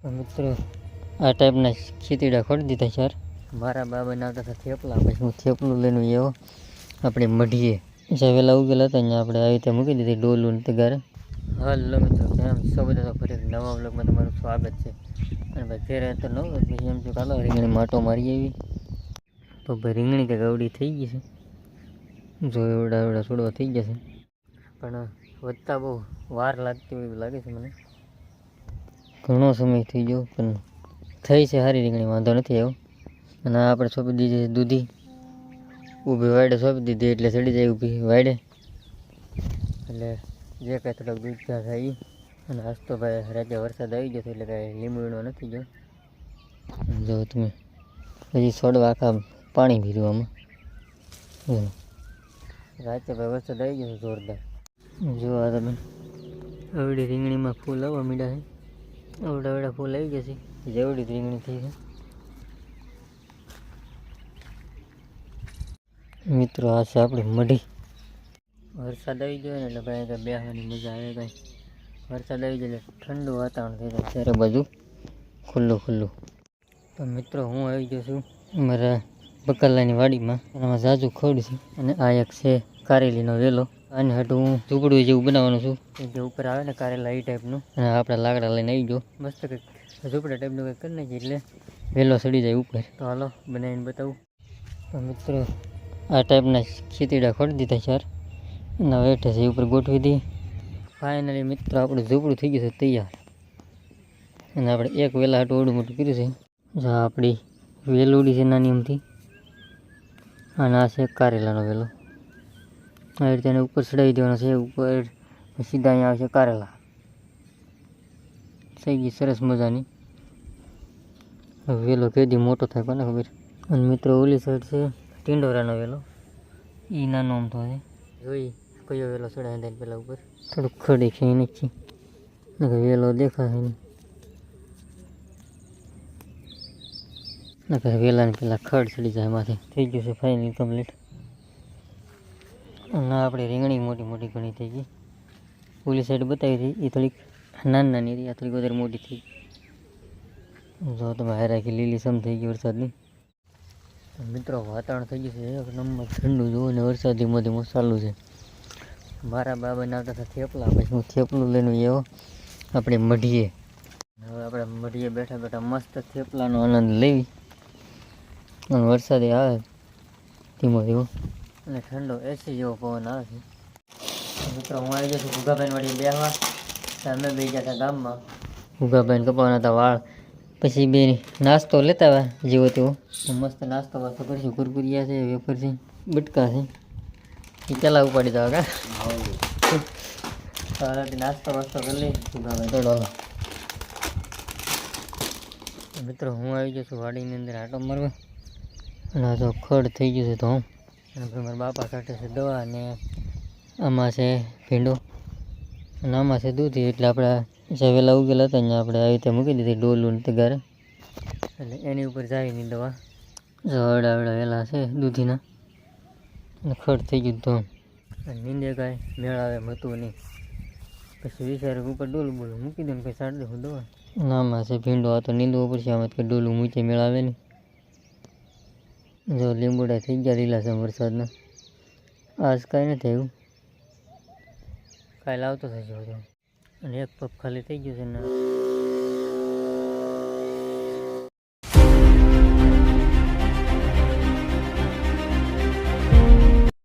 મિત્રો આ ટાઈપના ખીતીડા ખોડી દીધા યાર. મારા બા બનાવતા હતા થેપલા, પછી હું થેપલું લઈને એવો આપણે મઢીએ જ્યાં વહેલા ઉગેલા હતા ત્યાં આપણે આવી રીતે મૂકી દીધી ડોલું ને તગારે. હાલો મિત્રો, કેમ છો બધા? તો ફરી નવા વ્લોગમાં તમારું સ્વાગત છે. અને ભાઈ ફેર તો નવું પછી એમ જો કાલો રીંગણી માટો મારી આવી તો ભાઈ રીંગણી કંઈક અવડી થઈ ગઈ છે. જો એવડા છોડવા થઈ જશે, પણ વધતા બહુ વાર લાગતી હોય એવું લાગે છે મને. ઘણો સમય થઈ ગયો પણ થઈ છે સારી રીંગણી, વાંધો નથી આવ્યો. અને આપણે સોંપી દીધી દૂધી ઊભી વાડે સોંપી દીધી એટલે ચડી જાય ઊભી વાડે, એટલે જે કાંઈ થોડાક દૂધ ત્યાં થાય. અને આજ તો ભાઈ રાતે વરસાદ આવી ગયો એટલે કાંઈ લીંબુનો નથી ગયો. જો તમે હજી છોડવા આખા પાણી ભીરવામાં. રાતે ભાઈ વરસાદ આવી ગયો જોરદાર. જો આ તમે અવડી રીંગણીમાં ફૂલ આવવા મીડા છે. અવડા ફૂલ આવી જશે જેવડી રીંગણી થઈ છે. મિત્રો આ છે આપણી મઢી. વરસાદ આવી ગયો ને એટલે ભાઈ કાંઈ બેસવાની મજા આવે. કાંઈ વરસાદ આવી જાય એટલે ઠંડુ વાતાવરણ થઈ જાય, ત્યારે બાજુ ખુલ્લું. તો મિત્રો હું આવી ગયો છું મારા બકાલાની વાડીમાં. એમાં ઝાઝુ ખડ છે અને આ એક છે કારેલીનો વેલો. આને હાટું હું ઝૂંપડું જેવું બનાવવાનું છું, જે ઉપર આવે ને કારેલા એ ટાઈપનું. અને આપણે લાકડા લઈને આવી ગયો, મસ્ત કંઈક ઝૂંપડા ટાઈપનું કંઈક કરી નાખીએ એટલે વેલો ચડી જાય ઉપર. તો હાલો બનાવીને બતાવું. તો મિત્રો આ ટાઈપના ખીતીડા ખોડી દીધા ચાર, એના વેઠે છે ઉપર ગોઠવી દઈએ. ફાઇનલી મિત્રો આપણું ઝૂંપડું થઈ ગયું છે તૈયાર. અને આપણે એક વેલા હાટું ઓડું મોટું કર્યું છે. જો આપણી વેલુડી છે નાની એમથી, અને આ છે કારેલાનો વેલો. આ રીતે એને ઉપર ચડાવી દેવાનો છે. ઉપર સીધા અહીંયા આવશે કારેલા. થઈ ગઈ સરસ મજાની. વેલો કેદી મોટો થાય કોને ખબર. અને મિત્રો ઓલી સાઈડ છે ટીંડોરાનો વેલો, એ નાનો આમ તો છે. જોઈ કયો વેલો ચડાવી દે પેલા ઉપર. થોડુંક ખડી છે નથી, વેલો દેખાશે નહીં. વેલાને પેલા ખડ ચડી જાય માથે. થઈ ગયું છે ફાઇનલ કમ્પ્લીટ. અને આપણે રીંગણી મોટી ઘણી થઈ ગઈ. ઓલી સાઈડ બતાવી હતી એ થોડીક નાની હતી, આ થોડીક વધારે મોટી થઈ. જો તમે હારાખી લીલી સમ થઈ ગઈ વરસાદની. મિત્રો વાતાવરણ થઈ ગયું છે એક નંબર ઠંડુ. જુઓ ને વરસાદ ધીમો ચાલુ છે. મારા બા બનાવતા હતા થેપલા, પછી હું થેપલું લઈને એવો આપણે મઢીએ. હવે આપણે મઢીએ બેઠા મસ્ત થેપલાનો આનંદ લેવી. અને વરસાદ આવે ધીમો અને ઠંડો એસી જેવો પવન આવે છે. મિત્રો હું આવી ગયો છું ભૂગાભાઈ વાળી બેહવા. અમે બે ગયા હતા ગામમાં, ભૂગાભાઈને કપાવાના હતા વાળ. પછી બે નાસ્તો લેતા આવ્યા જેવો તેવો. મસ્ત નાસ્તો વાસ્તો કરીશું. કુરકુરિયા છે, વેફર છે, બટકા છે, એ પેલા ઉપાડી દવા કા નાસ્તો વાસ્તો કરી લઈ ભૂગાભાઈ થોડો. મિત્રો હું આવી ગયો છું વાડીની અંદર આટો મારવા. અને આ તો ખડ થઈ ગયું છે તો હું. અને મારા બાપા કાઢે છે દવા, અને આમાં છે ભીંડો, અને આમાં છે દૂધી. એટલે આપણે જે વહેલા ઉગેલા હતા ત્યાં આપણે આવી રીતે મૂકી દીધી ડોલું ને તગારે, એટલે એની ઉપર જાવીની દવા. અવડા વહેલા છે દૂધીના, અને ખડ થઈ ગયું તો નીંદે કાંઈ મેળ આવે એમ હતું નહીં. પછી વિચારે ઉપર ડોલું મૂકી દઉં ને પછી સાડી દઉં દવા. આમાં છે ભીંડો, આ તો નીંદવો પડશે. આમાં કંઈ ડોલું મૂકે મેળ આવે નહીં. જો લીંબુડા થઈ ગયા લીલા છે વરસાદના. આજ કાંઈ નથી આવ્યું, કાલે આવતો થશે બધો. અને એક પગ ખાલી થઈ ગયું છે ને